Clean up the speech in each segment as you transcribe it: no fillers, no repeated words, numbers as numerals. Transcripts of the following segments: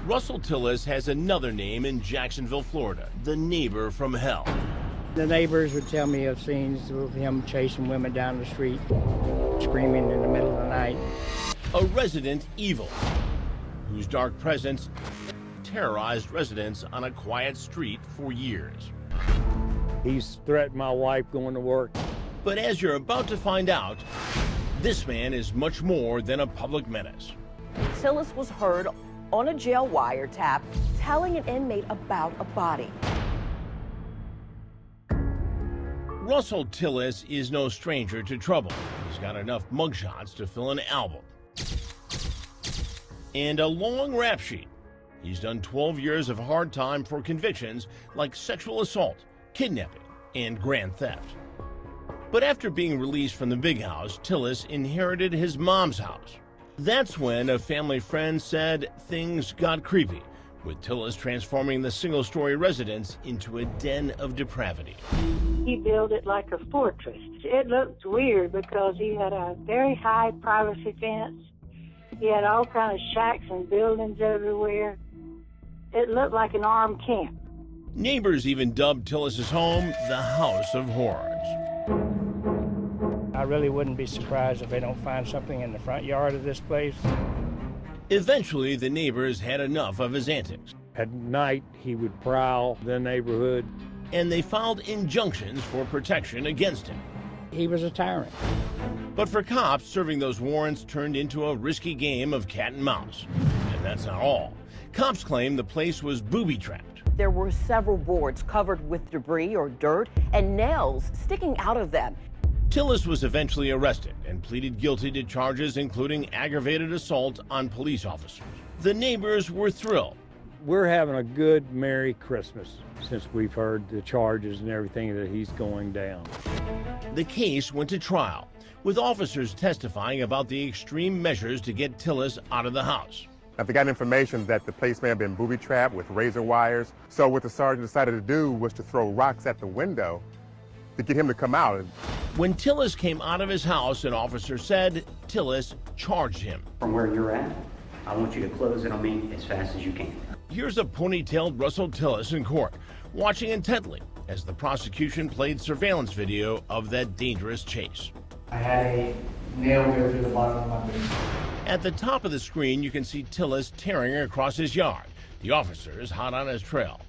Russell Tillis has another name in Jacksonville, Florida, the neighbor from hell. The neighbors would tell me of scenes of him chasing women down the street, screaming in the middle of the night. A resident evil, whose dark presence terrorized residents on a quiet street for years. He's threatened my wife going to work. But as you're about to find out, this man is much more than a public menace. Tillis was heard on a jail wiretap telling an inmate about a body. Russell Tillis is no stranger to trouble. He's got enough mugshots to fill an album. And a long rap sheet. He's done 12 years of hard time for convictions like sexual assault, kidnapping, and grand theft. But after being released from the big house, Tillis inherited his mom's house. That's when a family friend said things got creepy, with Tillis transforming the single-story residence into a den of depravity. He built it like a fortress. It looked weird because he had a very high privacy fence. He had all kinds of shacks and buildings everywhere. It looked like an armed camp. Neighbors even dubbed Tillis's home the House of Horrors. I really wouldn't be surprised if they don't find something in the front yard of this place. Eventually, the neighbors had enough of his antics. At night, he would prowl the neighborhood. And they filed injunctions for protection against him. He was a tyrant. But for cops, serving those warrants turned into a risky game of cat and mouse. And that's not all. Cops claim the place was booby-trapped. There were several boards covered with debris or dirt and nails sticking out of them. Tillis was eventually arrested and pleaded guilty to charges including aggravated assault on police officers. The neighbors were thrilled. We're having a good Merry Christmas since we've heard the charges and everything that he's going down. The case went to trial, with officers testifying about the extreme measures to get Tillis out of the house. Now, they got information that the place may have been booby-trapped with razor wires. So what the sergeant decided to do was to throw rocks at the window to get him to come out. When Tillis came out of his house, an officer said Tillis charged him. From where you're at, I want you to close it on me as fast as you can. Here's a ponytailed Russell Tillis in court, watching intently as the prosecution played surveillance video of that dangerous chase. I had a nail go through the bottom of my boot. At the top of the screen, you can see Tillis tearing across his yard. The officer is hot on his trail.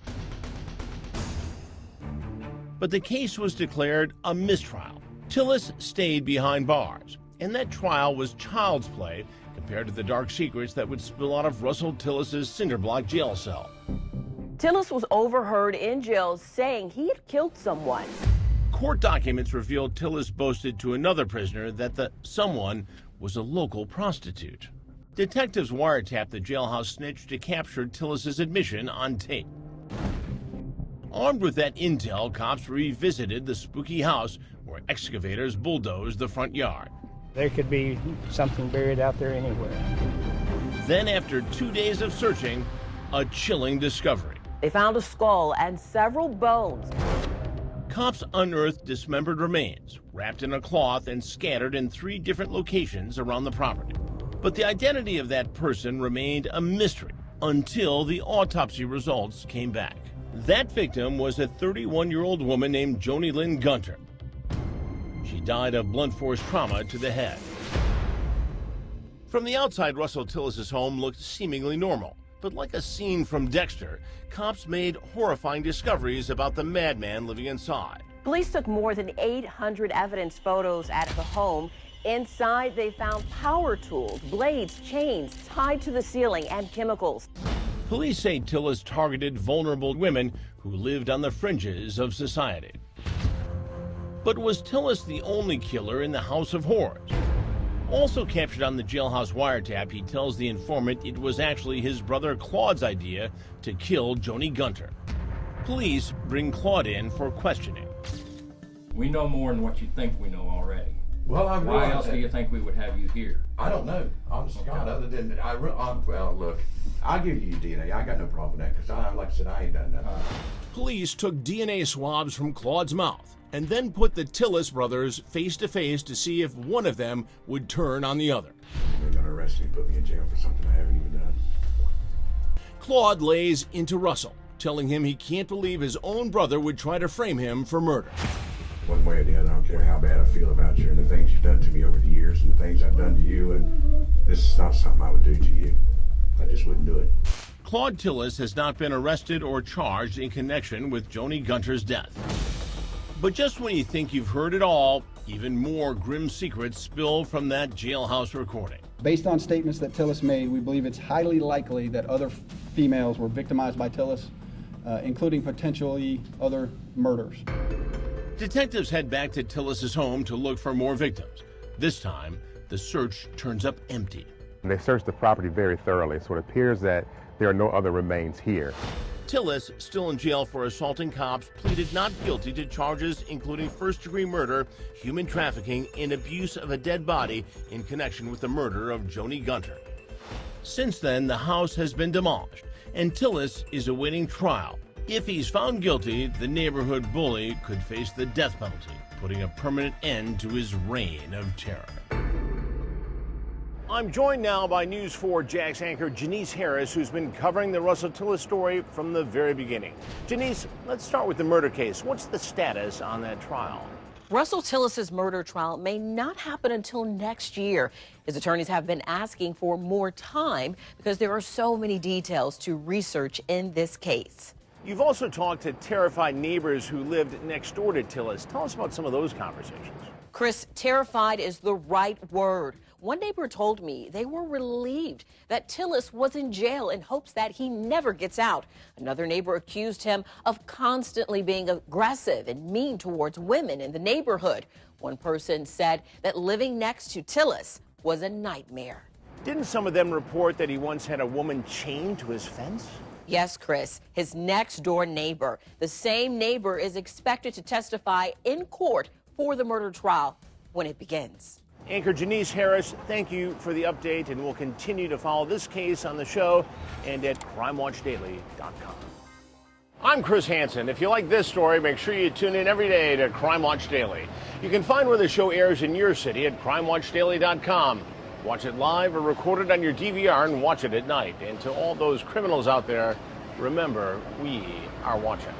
But the case was declared a mistrial. Tillis stayed behind bars, and that trial was child's play compared to the dark secrets that would spill out of Russell Tillis's cinderblock jail cell. Tillis was overheard in jail saying he had killed someone. Court documents revealed Tillis boasted to another prisoner that the someone was a local prostitute. Detectives wiretapped the jailhouse snitch to capture Tillis's admission on tape. Armed with that intel, cops revisited the spooky house where excavators bulldozed the front yard. There could be something buried out there anywhere. Then, after 2 days of searching, a chilling discovery. They found a skull and several bones. Cops unearthed dismembered remains, wrapped in a cloth and scattered in 3 different locations around the property. But the identity of that person remained a mystery until the autopsy results came back. That victim was a 31-year-old woman named Joni Lynn Gunter. She died of blunt force trauma to the head. From the outside, Russell Tillis's home looked seemingly normal. But like a scene from Dexter, cops made horrifying discoveries about the madman living inside. Police took more than 800 evidence photos at the home. Inside, they found power tools, blades, chains tied to the ceiling, and chemicals. Police say Tillis targeted vulnerable women who lived on the fringes of society. But was Tillis the only killer in the House of Horrors? Also captured on the jailhouse wiretap, he tells the informant it was actually his brother Claude's idea to kill Joni Gunter. Police bring Claude in for questioning. We know more than what you think we know already. Well, I Why else do you think we would have you here? I don't know. Honest to God, other than well, look, I'll give you DNA. I got no problem with that because, like I said, I ain't done nothing. Police took DNA swabs from Claude's mouth and then put the Tillis brothers face to face to see if one of them would turn on the other. They're gonna arrest me and put me in jail for something I haven't even done. Claude lays into Russell, telling him he can't believe his own brother would try to frame him for murder. One way or the other, I don't care how bad I feel about you and the things you've done to me over the years and the things I've done to you, and this is not something I would do to you. I just wouldn't do it. Claude Tillis has not been arrested or charged in connection with Joni Gunter's death. But just when you think you've heard it all, even more grim secrets spill from that jailhouse recording. Based on statements that Tillis made, we believe it's highly likely that other females were victimized by Tillis, including potentially other murders. Detectives head back to Tillis's home to look for more victims. This time, the search turns up empty. They searched the property very thoroughly, so it appears that there are no other remains here. Tillis, still in jail for assaulting cops, pleaded not guilty to charges including first-degree murder, human trafficking, and abuse of a dead body in connection with the murder of Joni Gunter. Since then, the house has been demolished, and Tillis is awaiting trial. If he's found guilty, the neighborhood bully could face the death penalty, putting a permanent end to his reign of terror. I'm joined now by News 4 Jax anchor Jenese Harris, who's been covering the Russell Tillis story from the very beginning. Jenese, let's start with the murder case. What's the status on that trial? Russell Tillis's murder trial may not happen until next year. His attorneys have been asking for more time because there are so many details to research in this case. You've also talked to terrified neighbors who lived next door to Tillis. Tell us about some of those conversations. Chris, terrified is the right word. One neighbor told me they were relieved that Tillis was in jail in hopes that he never gets out. Another neighbor accused him of constantly being aggressive and mean towards women in the neighborhood. One person said that living next to Tillis was a nightmare. Didn't some of them report that he once had a woman chained to his fence? Yes, Chris, his next door neighbor. The same neighbor is expected to testify in court for the murder trial when it begins. Anchor Jenese Harris, thank you for the update, and we'll continue to follow this case on the show and at CrimeWatchDaily.com. I'm Chris Hansen. If you like this story, make sure you tune in every day to Crime Watch Daily. You can find where the show airs in your city at CrimeWatchDaily.com. Watch it live or record it on your DVR and watch it at night. And to all those criminals out there, remember, we are watching.